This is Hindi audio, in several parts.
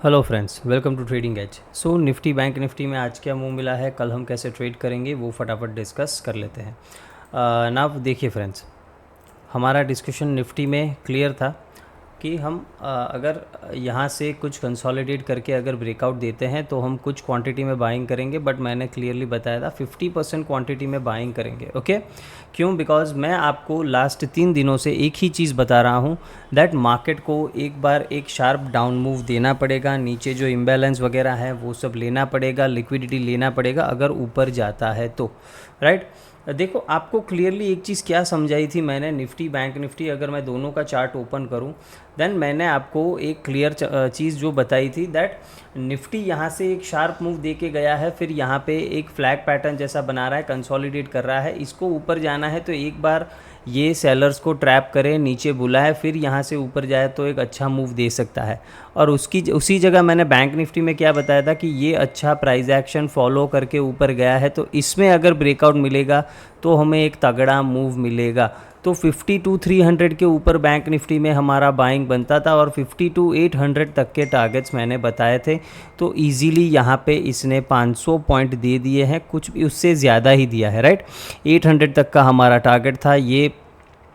Hello friends, welcome to trading edge. So Nifty bank Nifty में आज क्या मूव मिला है, कल हम कैसे ट्रेड करेंगे वो फटाफट डिस्कस कर लेते हैं। नाउ देखिए फ्रेंड्स, हमारा डिस्कशन निफ्टी में क्लियर था कि हम अगर यहाँ से कुछ कंसोलिडेट करके अगर ब्रेकआउट देते हैं तो हम कुछ क्वांटिटी में बाइंग करेंगे, बट मैंने क्लियरली बताया था 50% क्वांटिटी में बाइंग करेंगे। ओके, क्यों? बिकॉज मैं आपको लास्ट 3 दिनों से एक ही चीज़ बता रहा हूँ दैट मार्केट को एक बार एक शार्प डाउन मूव देना पड़ेगा, नीचे जो इम्बैलेंस वगैरह है वो सब लेना पड़ेगा, लिक्विडिटी लेना पड़ेगा अगर ऊपर जाता है तो, राइट। देखो, आपको क्लियरली एक चीज़ क्या समझाई थी मैंने, निफ्टी बैंक निफ्टी अगर मैं दोनों का चार्ट ओपन करूं देन मैंने आपको एक क्लियर चीज़ जो बताई थी दैट निफ्टी यहाँ से एक शार्प मूव दे के गया है, फिर यहाँ पे एक फ्लैग पैटर्न जैसा बना रहा है, कंसोलिडेट कर रहा है, इसको ऊपर जाना है तो एक बार ये सेलर्स को ट्रैप करे, नीचे बुलाए, फिर यहाँ से ऊपर जाए तो एक अच्छा मूव दे सकता है। और उसी जगह मैंने बैंक निफ्टी में क्या बताया था कि ये अच्छा प्राइस एक्शन फॉलो करके ऊपर गया है, तो इसमें अगर ब्रेकआउट मिलेगा तो हमें एक तगड़ा मूव मिलेगा। तो 52,300 के ऊपर बैंक निफ्टी में हमारा बाइंग बनता था और 52,800 तक के टारगेट्स मैंने बताए थे। तो इजीली यहाँ पे इसने 500 पॉइंट दे दिए हैं, कुछ भी उससे ज़्यादा ही दिया है, राइट। 800 तक का हमारा टारगेट था, ये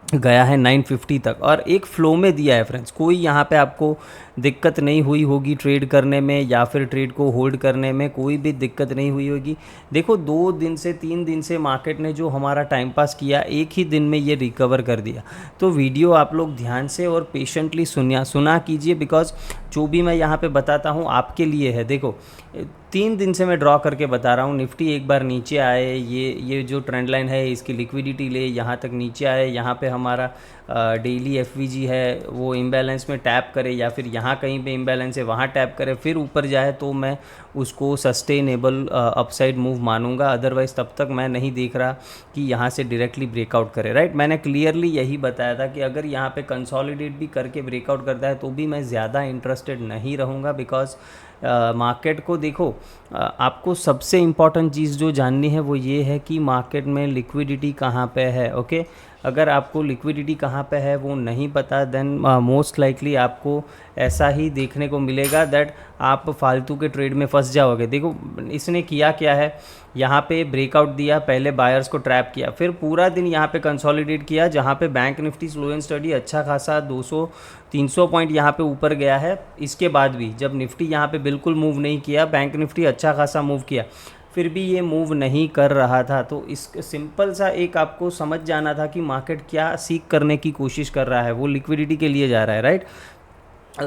गया है 950 तक और एक फ्लो में दिया है फ्रेंड्स। कोई यहाँ पे आपको दिक्कत नहीं हुई होगी ट्रेड करने में या फिर ट्रेड को होल्ड करने में, कोई भी दिक्कत नहीं हुई होगी। देखो, 2 दिन से 3 दिन से मार्केट ने जो हमारा टाइम पास किया, एक ही दिन में ये रिकवर कर दिया। तो वीडियो आप लोग ध्यान से और पेशेंटली सुना कीजिए, बिकॉज जो भी मैं यहाँ पे बताता हूँ आपके लिए है। देखो, 3 दिन से मैं ड्रॉ करके बता रहा हूँ, निफ्टी एक बार नीचे आए, ये जो ट्रेंड लाइन है इसकी लिक्विडिटी ले, यहाँ तक नीचे आए, यहाँ पे हमारा डेली एफवीजी है वो इम्बैलेंस में टैप करे या फिर यहाँ कहीं पे इम्बैलेंस है वहाँ टैप करे, फिर ऊपर जाए तो मैं उसको सस्टेनेबल अपसाइड मूव मानूंगा। अदरवाइज़ तब तक मैं नहीं देख रहा कि यहाँ से डायरेक्टली ब्रेकआउट करे, राइट। मैंने क्लियरली यही बताया था कि अगर यहाँ पे कंसोलिडेट भी करके ब्रेकआउट करता है तो भी मैं ज़्यादा इंटरेस्टेड नहीं रहूँगा, बिकॉज मार्केट को देखो, आपको सबसे इम्पॉर्टेंट चीज़ जो जाननी है वो ये है कि मार्केट में लिक्विडिटी कहाँ पे है। ओके, अगर आपको लिक्विडिटी कहाँ पे है वो नहीं पता देन मोस्ट लाइकली आपको ऐसा ही देखने को मिलेगा दैट आप फालतू के ट्रेड में फंस जाओगे। देखो, इसने किया क्या है, यहाँ पे ब्रेकआउट दिया, पहले बायर्स को ट्रैप किया, फिर पूरा दिन यहाँ पे कंसोलिडेट किया, जहाँ पे bank Nifty slow and study अच्छा खासा 200-300 पॉइंट यहाँ पे ऊपर गया है। इसके बाद भी जब निफ्टी यहाँ पे बिल्कुल मूव नहीं किया, बैंक निफ्टी अच्छा खासा मूव किया, फिर भी ये मूव नहीं कर रहा था। तो इस सिंपल सा एक आपको समझ जाना था कि मार्केट क्या सीख करने की कोशिश कर रहा है, वो लिक्विडिटी के लिए जा रहा है, राइट।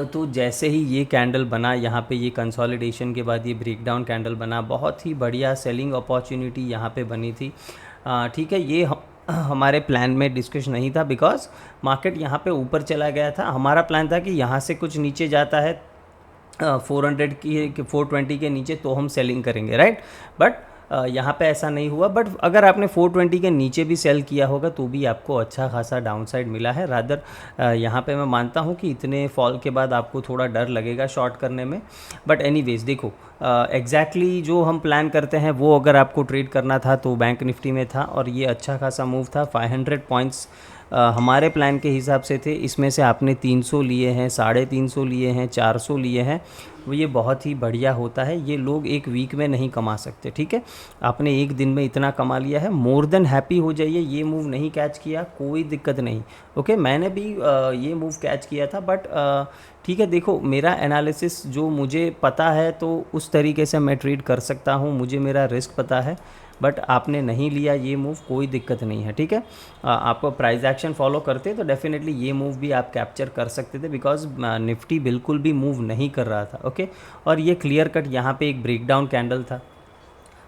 तो जैसे ही ये कैंडल बना, यहाँ पे ये कंसोलिडेशन के बाद ये ब्रेकडाउन कैंडल बना, बहुत ही बढ़िया सेलिंग अपॉर्चुनिटी यहाँ पे बनी थी। ठीक है, ये हमारे प्लान में डिस्कस नहीं था, बिकॉज मार्केट यहाँ पे ऊपर चला गया था। हमारा प्लान था कि यहाँ से कुछ नीचे जाता है 400 की 420 के नीचे तो हम सेलिंग करेंगे, राइट। बट यहाँ पे ऐसा नहीं हुआ। बट अगर आपने 420 के नीचे भी सेल किया होगा तो भी आपको अच्छा खासा डाउनसाइड मिला है। रादर यहाँ पे मैं मानता हूँ कि इतने फॉल के बाद आपको थोड़ा डर लगेगा शॉर्ट करने में। बट एनीवेज देखो, एग्जैक्टली जो हम प्लान करते हैं वो अगर आपको ट्रेड करना था तो बैंक निफ्टी में था और ये अच्छा खासा मूव था। 500 पॉइंट्स हमारे प्लान के हिसाब से थे, इसमें से आपने 300 लिए हैं, 350 लिए हैं, 400 लिए हैं, वो ये बहुत ही बढ़िया होता है। ये लोग एक वीक में नहीं कमा सकते, ठीक है। आपने एक दिन में इतना कमा लिया है, मोर देन हैप्पी हो जाइए। ये मूव नहीं कैच किया कोई दिक्कत नहीं, ओके। मैंने भी ये मूव कैच किया था, बट ठीक है। देखो, मेरा एनालिसिस जो मुझे पता है तो उस तरीके से मैं ट्रेड कर सकता हूँ, मुझे मेरा रिस्क पता है। बट आपने नहीं लिया ये मूव, कोई दिक्कत नहीं है, ठीक है। आपको प्राइस एक्शन फॉलो करते तो डेफिनेटली ये मूव भी आप कैप्चर कर सकते थे, बिकॉज निफ्टी बिल्कुल भी मूव नहीं कर रहा था, ओके। और ये क्लियर कट यहाँ पे एक ब्रेकडाउन कैंडल था।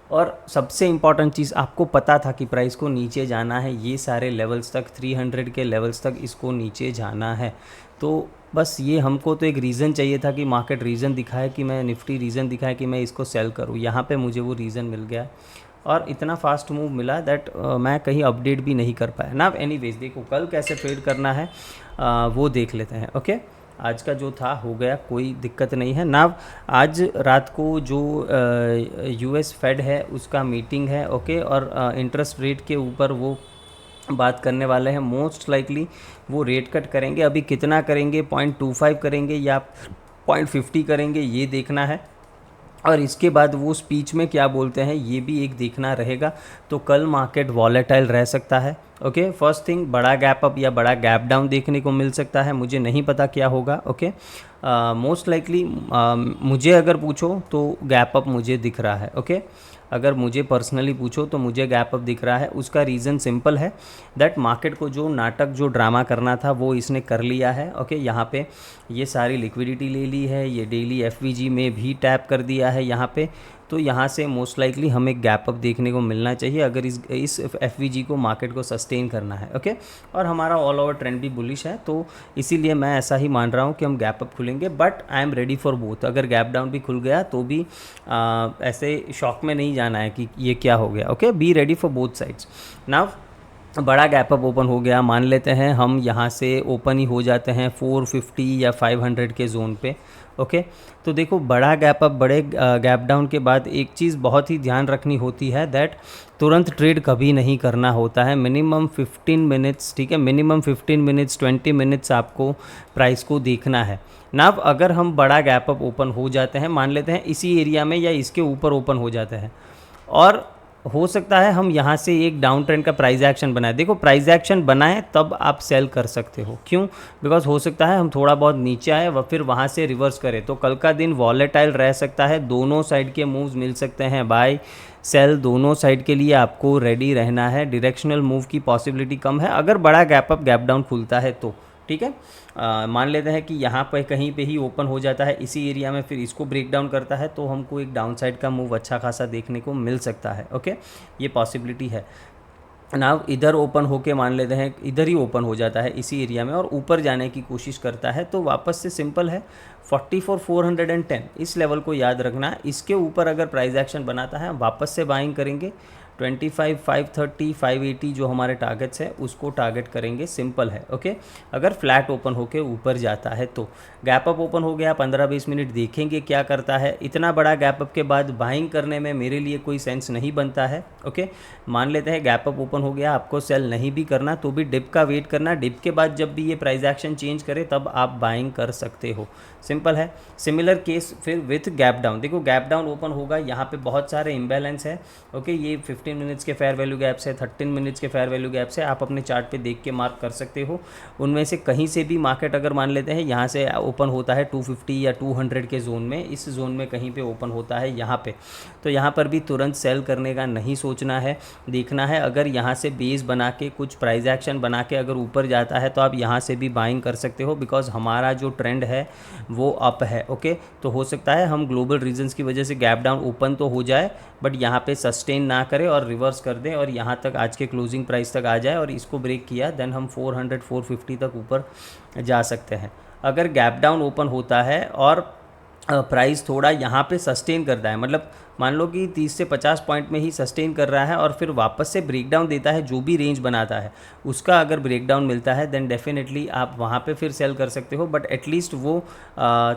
और सबसे इम्पॉर्टेंट चीज़, आपको पता था कि प्राइस को नीचे जाना है, ये सारे लेवल्स तक 300 के लेवल्स तक इसको नीचे जाना है। तो बस ये हमको तो एक रीज़न चाहिए था कि मार्केट रीज़न दिखाए, कि मैं निफ्टी रीज़न दिखाए कि मैं इसको सेल करूँ। यहाँ पे मुझे वो रीज़न मिल गया और इतना फास्ट मूव मिला दैट मैं कहीं अपडेट भी नहीं कर पाया ना। एनीवेज देखो, कल कैसे ट्रेड करना है वो देख लेते हैं, ओके। आज का जो था हो गया, कोई दिक्कत नहीं है ना। आज रात को जो यूएस फेड है उसका मीटिंग है, ओके। और इंटरेस्ट रेट के ऊपर वो बात करने वाले हैं। मोस्ट लाइकली वो रेट कट करेंगे। अभी कितना करेंगे, 0.25 करेंगे या 0.50 करेंगे ये देखना है, और इसके बाद वो स्पीच में क्या बोलते हैं ये भी एक देखना रहेगा। तो कल मार्केट वॉलेटाइल रह सकता है। ओके, फर्स्ट थिंग, बड़ा गैप अप या बड़ा गैप डाउन देखने को मिल सकता है, मुझे नहीं पता क्या होगा। ओके, मोस्ट लाइकली मुझे अगर पूछो तो गैप अप मुझे दिख रहा है। ओके, अगर मुझे पर्सनली पूछो तो मुझे गैप अप दिख रहा है। उसका रीज़न सिंपल है दैट मार्केट को जो नाटक जो ड्रामा करना था वो इसने कर लिया है। ओके, यहाँ पे ये सारी लिक्विडिटी ले ली है, ये डेली एफवीजी में भी टैप कर दिया है यहाँ पे। तो यहाँ से मोस्ट लाइकली हमें गैप अप देखने को मिलना चाहिए अगर इस एफवीजी को मार्केट को सस्टेन करना है। ओके, और हमारा ऑल ओवर ट्रेंड भी बुलिश है, तो इसीलिए मैं ऐसा ही मान रहा हूँ कि हम गैप अप खुलेंगे, but I am ready for both. अगर गैप डाउन भी खुल गया तो भी ऐसे शॉक में नहीं जाना है कि ये क्या हो गया। Okay, be ready for both sides. Now बड़ा गैप अप ओपन हो गया, मान लेते हैं हम यहाँ से ओपन ही हो जाते हैं 450 या 500 के जोन पे। ओके, तो देखो बड़ा गैप अप बड़े गैप डाउन के बाद एक चीज़ बहुत ही ध्यान रखनी होती है दैट तुरंत ट्रेड कभी नहीं करना होता है। मिनिमम 15 मिनट्स, ठीक है, मिनिमम 15 मिनट्स 20 मिनट्स आपको प्राइस को देखना है ना। अगर हम बड़ा गैप अप ओपन हो जाते हैं, मान लेते हैं इसी एरिया में या इसके ऊपर ओपन हो जाते हैं, और हो सकता है हम यहाँ से एक डाउन ट्रेंड का प्राइस एक्शन बनाए। देखो प्राइस एक्शन बनाए तब आप सेल कर सकते हो, क्यों? बिकॉज हो सकता है हम थोड़ा बहुत नीचे आए व फिर वहाँ से रिवर्स करें, तो कल का दिन वॉलेटाइल रह सकता है, दोनों साइड के मूव्स मिल सकते हैं, बाय सेल दोनों साइड के लिए आपको रेडी रहना है। डायरेक्शनल मूव की पॉसिबिलिटी कम है अगर बड़ा गैप अप गैप डाउन खुलता है तो, ठीक है। मान लेते हैं कि यहाँ पर कहीं पे ही ओपन हो जाता है इसी एरिया में, फिर इसको ब्रेक डाउन करता है तो हमको एक डाउन साइड का मूव अच्छा खासा देखने को मिल सकता है। ओके, ये पॉसिबिलिटी है ना। इधर ओपन होके मान लेते हैं इधर ही ओपन हो जाता है इसी एरिया में और ऊपर जाने की कोशिश करता है, तो वापस से सिंपल है 44,410 इस लेवल को याद रखना। इसके ऊपर अगर प्राइस एक्शन बनाता है वापस से बाइंग करेंगे। 25, 530, 580 जो हमारे टारगेट्स है उसको टारगेट करेंगे, सिंपल है। ओके, अगर फ्लैट ओपन होके ऊपर जाता है तो गैप अप ओपन हो गया, 15-20 मिनट देखेंगे क्या करता है। इतना बड़ा गैप अप के बाद बाइंग करने में मेरे लिए कोई सेंस नहीं बनता है। ओके, मान लेते हैं गैप अप ओपन हो गया, आपको सेल नहीं भी करना तो भी डिप का वेट करना, डिप के बाद जब भी ये प्राइस एक्शन चेंज करे तब आप बाइंग कर सकते हो, सिंपल है। सिमिलर केस फिर विथ गैप डाउन, देखो गैप डाउन ओपन होगा, यहाँ पे बहुत सारे इम्बैलेंस है। ओके, ये 15 मिनट्स के फेयर वैल्यू गैप्स है, 13 मिनट्स के फेयर वैल्यू गैप्स है, आप अपने चार्ट पे देख के मार्क कर सकते हो। उनमें से कहीं से भी मार्केट अगर मान लेते हैं यहाँ से ओपन होता है 250 या 200 के जोन में, इस जोन में कहीं पे ओपन होता है यहाँ पे, तो यहाँ पर भी तुरंत सेल करने का नहीं सोचना है, देखना है अगर यहाँ से बेस बना के कुछ प्राइस एक्शन बना के अगर ऊपर जाता है तो आप यहाँ से भी बाइंग कर सकते हो, बिकॉज हमारा जो ट्रेंड है वो अप है। ओके, तो हो सकता है हम ग्लोबल रीजन्स की वजह से गैप डाउन ओपन तो हो जाए बट यहाँ पे सस्टेन ना करे और रिवर्स कर दें और यहाँ तक आज के क्लोजिंग प्राइस तक आ जाए और इसको ब्रेक किया, देन हम 400 450 तक ऊपर जा सकते हैं। अगर गैप डाउन ओपन होता है और प्राइस थोड़ा यहाँ पे सस्टेन करता है, मतलब मान लो कि 30 से 50 पॉइंट में ही सस्टेन कर रहा है और फिर वापस से ब्रेकडाउन देता है, जो भी रेंज बनाता है उसका अगर ब्रेकडाउन मिलता है देन डेफिनेटली आप वहाँ पे फिर सेल कर सकते हो, बट एटलीस्ट वो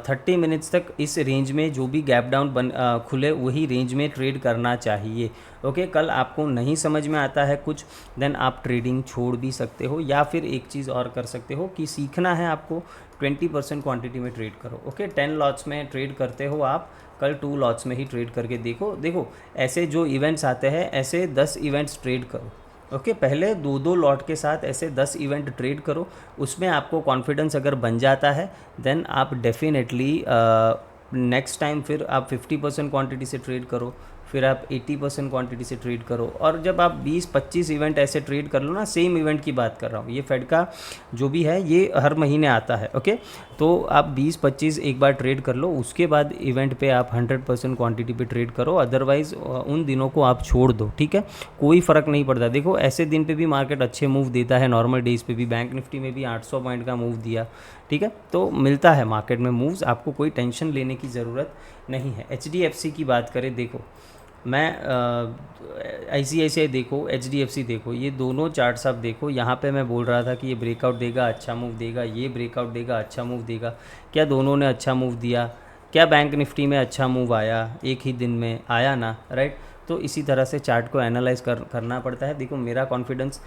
30 मिनट्स तक इस रेंज में जो भी गैप डाउन खुले वही रेंज में ट्रेड करना चाहिए। ओके, कल आपको नहीं समझ में आता है कुछ, देन आप ट्रेडिंग छोड़ भी सकते हो, या फिर एक चीज़ और कर सकते हो कि सीखना है आपको 20% क्वांटिटी में ट्रेड करो। ओके, 10 लॉट्स में ट्रेड करते हो आप, कल 2 लॉट्स में ही ट्रेड करके देखो ऐसे जो इवेंट्स आते हैं ऐसे 10 इवेंट्स ट्रेड करो। ओके, पहले 2-2 लॉट के साथ ऐसे 10 इवेंट ट्रेड करो, उसमें आपको कॉन्फिडेंस अगर बन जाता है देन आप डेफिनेटली नेक्स्ट टाइम फिर आप 50% क्वांटिटी से ट्रेड करो, फिर आप 80% क्वांटिटी से ट्रेड करो, और जब आप 20-25 इवेंट ऐसे ट्रेड कर लो ना, सेम इवेंट की बात कर रहा हूँ, ये फेड का जो भी है ये हर महीने आता है। ओके, तो आप 20-25 एक बार ट्रेड कर लो, उसके बाद इवेंट पे आप 100% क्वांटिटी पे ट्रेड करो, अदरवाइज़ उन दिनों को आप छोड़ दो, ठीक है, कोई फ़र्क नहीं पड़ता। देखो ऐसे दिन पे भी मार्केट अच्छे मूव देता है, नॉर्मल डेज़ पे भी बैंक निफ्टी में भी 800 पॉइंट का मूव दिया, ठीक है, तो मिलता है मार्केट में मूव्स, आपको कोई टेंशन लेने की ज़रूरत नहीं है। HDFC की बात करें, देखो मैं ICICI देखो, HDFC देखो, ये दोनों चार्ट्स आप देखो, यहाँ पे मैं बोल रहा था कि ये ब्रेकआउट देगा अच्छा मूव देगा, ये ब्रेकआउट देगा अच्छा मूव देगा, क्या दोनों ने अच्छा मूव दिया? क्या बैंक निफ्टी में अच्छा मूव आया? एक ही दिन में आया ना, राइट? तो इसी तरह से चार्ट को एनालाइज करना पड़ता है। देखो मेरा कॉन्फिडेंस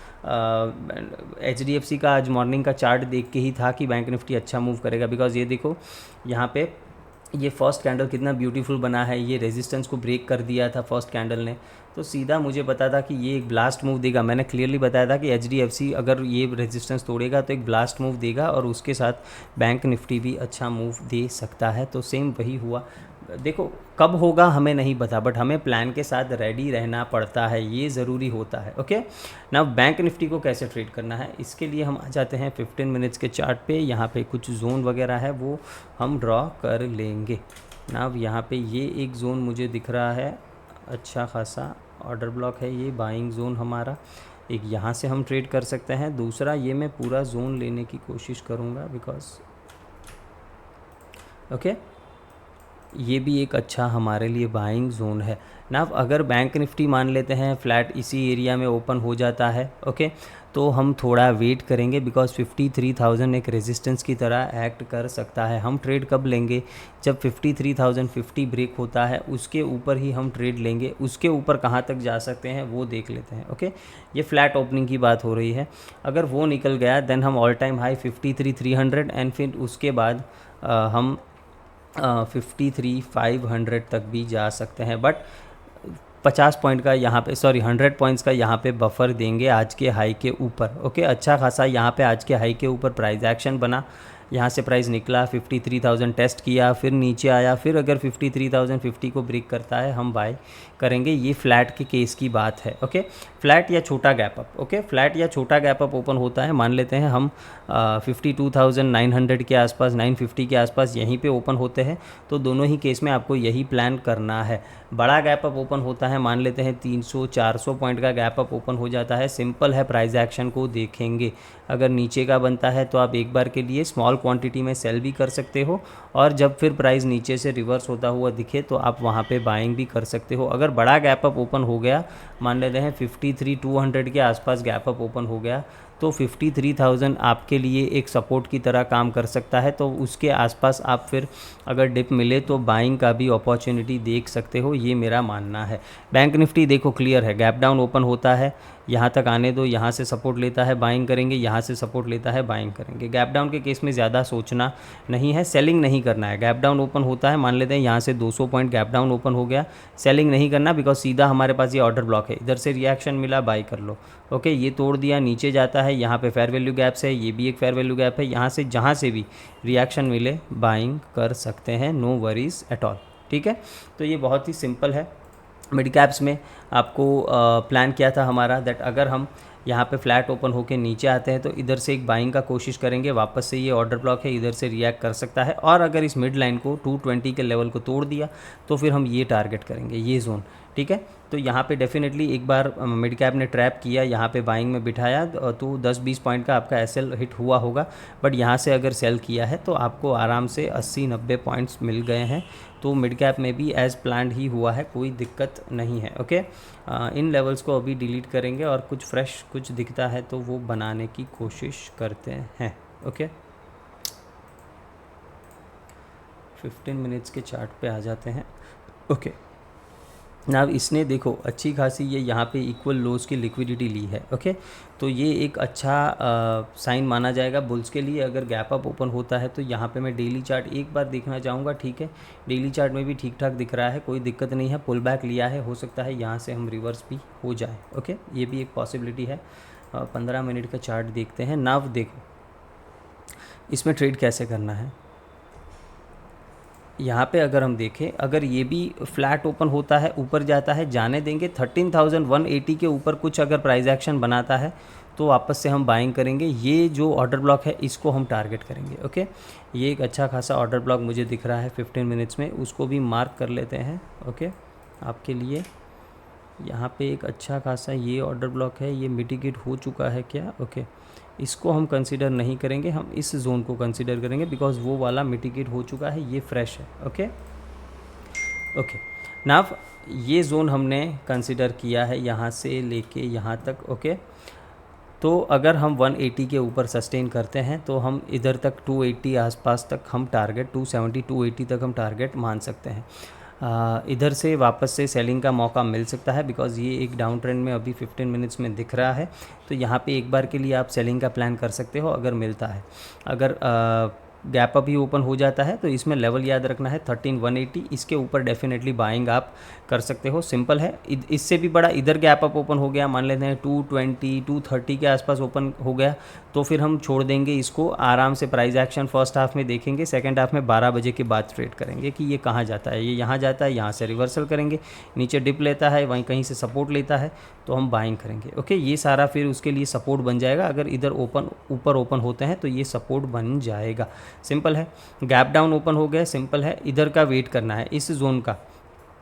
HDFC का आज मॉर्निंग का चार्ट देख के ही था कि बैंक निफ्टी अच्छा मूव करेगा, बिकॉज ये देखो यहाँ पे ये फर्स्ट कैंडल कितना ब्यूटीफुल बना है, ये रेजिस्टेंस को ब्रेक कर दिया था फर्स्ट कैंडल ने, तो सीधा मुझे पता था कि ये एक ब्लास्ट मूव देगा। मैंने क्लियरली बताया था कि HDFC अगर ये रेजिस्टेंस तोड़ेगा तो एक ब्लास्ट मूव देगा और उसके साथ बैंक निफ्टी भी अच्छा मूव दे सकता है। तो सेम वही हुआ। देखो कब होगा हमें नहीं पता, बट हमें प्लान के साथ रेडी रहना पड़ता है, ये ज़रूरी होता है। ओके ना, बैंक निफ्टी को कैसे ट्रेड करना है, इसके लिए हम आ जाते हैं 15 मिनट्स के चार्ट पे। यहाँ पे कुछ जोन वगैरह है वो हम ड्रॉ कर लेंगे ना। यहाँ पे ये एक जोन मुझे दिख रहा है, अच्छा खासा ऑर्डर ब्लॉक है, ये बाइंग जोन हमारा। एक यहाँ से हम ट्रेड कर सकते हैं, दूसरा ये मैं पूरा जोन लेने की कोशिश करूँगा बिकॉज ओके ये भी एक अच्छा हमारे लिए बाइंग जोन है ना। अगर बैंक निफ्टी मान लेते हैं फ्लैट इसी एरिया में ओपन हो जाता है, ओके, तो हम थोड़ा वेट करेंगे बिकॉज 53,000 एक रेजिस्टेंस की तरह एक्ट कर सकता है। हम ट्रेड कब लेंगे, जब 53,050 ब्रेक होता है उसके ऊपर ही हम ट्रेड लेंगे। उसके ऊपर कहाँ तक जा सकते हैं वो देख लेते हैं। ओके, ये फ्लैट ओपनिंग की बात हो रही है, अगर वो निकल गया देन हम ऑल टाइम हाई 53,300 एंड फिर उसके बाद हम 53,500 तक भी जा सकते हैं। बट 50 पॉइंट का यहाँ पे 100 पॉइंट्स का यहाँ पे बफर देंगे आज के हाई के ऊपर। ओके, अच्छा खासा यहाँ पे आज के हाई के ऊपर प्राइस एक्शन बना, यहाँ से प्राइस निकला, 53,000 टेस्ट किया, फिर नीचे आया, फिर अगर 53,050 को ब्रेक करता है हम बाय करेंगे। ये फ्लैट के केस की बात है। ओके, फ्लैट या छोटा गैप अप, ओके, फ्लैट या छोटा गैप अप ओपन होता है, मान लेते हैं हम 52,900 के आसपास, 950 के आसपास यहीं पे ओपन होते हैं, तो दोनों ही केस में आपको यही प्लान करना है। बड़ा गैप अप ओपन होता है, मान लेते हैं 300-400 पॉइंट का गैप अप ओपन हो जाता है, सिंपल है, प्राइस एक्शन को देखेंगे। अगर नीचे का बनता है तो आप एक बार के लिए स्मॉल क्वांटिटी में सेल भी कर सकते हो, और जब फिर प्राइस नीचे से रिवर्स होता हुआ दिखे तो आप वहाँ पे बाइंग भी कर सकते हो। अगर बड़ा गैप अप ओपन हो गया, मान लेते हैं 53,200 के आसपास गैप अप ओपन हो गया, तो 53,000 आपके लिए एक सपोर्ट की तरह काम कर सकता है। तो उसके आसपास आप फिर अगर डिप मिले तो बाइंग का भी अपॉर्चुनिटी देख सकते हो, ये मेरा मानना है। बैंक निफ्टी देखो क्लियर है, गैप डाउन ओपन होता है, यहाँ तक आने दो, यहाँ से सपोर्ट लेता है बाइंग करेंगे, यहाँ से सपोर्ट लेता है बाइंग करेंगे। गैप डाउन के केस में ज़्यादा सोचना नहीं है, सेलिंग नहीं करना है। गैप डाउन ओपन होता है, मान लेते हैं यहाँ से 200 पॉइंट गैप डाउन ओपन हो गया, सेलिंग नहीं करना बिकॉज सीधा हमारे पास ये ऑर्डर ब्लॉक है, इधर से रिएक्शन मिला बाई कर लो। ओके, ये तोड़ दिया, नीचे जाता है, यहाँ पे फेयर वैल्यू गैप्स है, ये भी एक फेयर वैल्यू गैप है, यहाँ से जहाँ से भी रिएक्शन मिले बाइंग कर सकते हैं, नो वरीज एट ऑल। ठीक है, तो ये बहुत ही सिंपल है। मिड कैप्स में आपको प्लान किया था हमारा दैट अगर हम यहाँ पे फ्लैट ओपन होके नीचे आते हैं तो इधर से एक बाइंग का कोशिश करेंगे, वापस से ये ऑर्डर ब्लॉक है, इधर से रिएक्ट कर सकता है, और अगर इस मिड लाइन को 220 के लेवल को तोड़ दिया तो फिर हम ये टारगेट करेंगे, ये जोन। ठीक है, तो यहाँ पे डेफिनेटली एक बार मिड कैप ने ट्रैप किया, यहाँ पे बाइंग में बिठाया, तो 10-20 पॉइंट का आपका एसएल हिट हुआ होगा, बट यहाँ से अगर सेल किया है तो आपको आराम से 80-90 पॉइंट्स मिल गए हैं। तो मिड कैप में भी एज प्लान्ड ही हुआ है, कोई दिक्कत नहीं है। ओके, इन लेवल्स को अभी डिलीट करेंगे और कुछ फ्रेश कुछ दिखता है तो वो बनाने की कोशिश करते हैं। ओके, 15 मिनट्स के चार्ट पे आ जाते हैं। ओके, ना इसने देखो अच्छी खासी ये यहाँ पे इक्वल लोज की लिक्विडिटी ली है। ओके, तो ये एक अच्छा साइन माना जाएगा बुल्स के लिए। अगर गैप अप ओपन होता है तो यहाँ पे मैं डेली चार्ट एक बार देखना चाहूँगा। ठीक है, डेली चार्ट में भी ठीक ठाक दिख रहा है, कोई दिक्कत नहीं है, पुल बैक लिया है, हो सकता है यहाँ से हम रिवर्स भी हो जाए। ओके, ये भी एक पॉसिबिलिटी है। 15 मिनट का चार्ट देखते हैं। नाव देखो इसमें ट्रेड कैसे करना है। यहाँ पे अगर हम देखें, अगर ये भी फ्लैट ओपन होता है, ऊपर जाता है, जाने देंगे 13,180 के ऊपर कुछ अगर प्राइस एक्शन बनाता है तो वापस से हम बाइंग करेंगे। ये जो ऑर्डर ब्लॉक है इसको हम टारगेट करेंगे। ओके, ये एक अच्छा खासा ऑर्डर ब्लॉक मुझे दिख रहा है 15 मिनट्स में, उसको भी मार्क कर लेते हैं। ओके, आपके लिए यहाँ पे एक अच्छा खासा ये ऑर्डर ब्लॉक है, ये मिटिगेट हो चुका है क्या? ओके, इसको हम कंसीडर नहीं करेंगे, हम इस जोन को कंसीडर करेंगे बिकॉज वो वाला मिटिगेट हो चुका है, ये फ्रेश है। ओके ओके, नाव ये जोन हमने कंसीडर किया है यहाँ से लेके यहाँ तक। ओके, तो अगर हम 180 के ऊपर सस्टेन करते हैं तो हम इधर तक 280 आसपास तक हम टारगेट, 270 280 तक हम टारगेट मान सकते हैं। इधर से वापस से सेलिंग का मौका मिल सकता है बिकॉज़ ये एक डाउन ट्रेंड में अभी 15 मिनट्स में दिख रहा है, तो यहाँ पे एक बार के लिए आप सेलिंग का प्लान कर सकते हो अगर मिलता है। अगर गैप अप ही ओपन हो जाता है, तो इसमें लेवल याद रखना है 13,180, इसके ऊपर डेफिनेटली बाइंग आप कर सकते हो, सिंपल है। इससे भी बड़ा इधर गैप अप ओपन हो गया, मान लेते हैं 220 230 के आसपास ओपन हो गया, तो फिर हम छोड़ देंगे इसको, आराम से प्राइस एक्शन फर्स्ट हाफ में देखेंगे, सेकंड हाफ में 12 बजे के बाद ट्रेड करेंगे कि ये कहाँ जाता है, ये यहाँ जाता है, यहाँ से रिवर्सल करेंगे, नीचे डिप लेता है, वहीं कहीं से सपोर्ट लेता है तो हम बाइंग करेंगे। ओके, ये सारा फिर उसके लिए सपोर्ट बन जाएगा, अगर इधर ऊपर ओपन होते हैं तो ये सपोर्ट बन जाएगा, सिंपल है। गैप डाउन ओपन हो गया, सिंपल है, इधर का वेट करना है, इस जोन का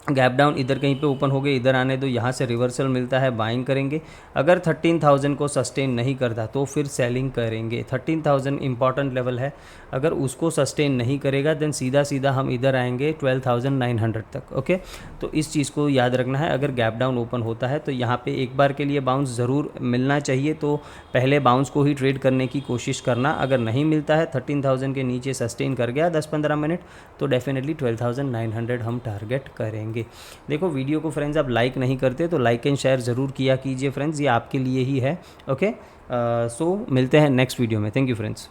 गैप डाउन इधर कहीं पे ओपन हो गए, इधर आने दो, यहाँ से रिवर्सल मिलता है, बाइंग करेंगे। अगर 13,000 को सस्टेन नहीं करता तो फिर सेलिंग करेंगे। 13,000 इंपॉर्टेंट लेवल है, अगर उसको सस्टेन नहीं करेगा देन सीधा सीधा हम इधर आएंगे 12,900 तक। ओके, तो इस चीज़ को याद रखना है, अगर गैप डाउन ओपन होता है तो यहाँ पे एक बार के लिए बाउंस ज़रूर मिलना चाहिए, तो पहले बाउंस को ही ट्रेड करने की कोशिश करना। अगर नहीं मिलता है, 13,000 के नीचे सस्टेन कर गया 10-15 मिनट, तो डेफिनेटली 12,900 हम टारगेट करेंगे। देखो वीडियो को फ्रेंड्स आप लाइक नहीं करते तो लाइक एंड शेयर ज़रूर किया कीजिए फ्रेंड्स, ये आपके लिए ही है। ओके, सो मिलते हैं नेक्स्ट वीडियो में। Thank you friends.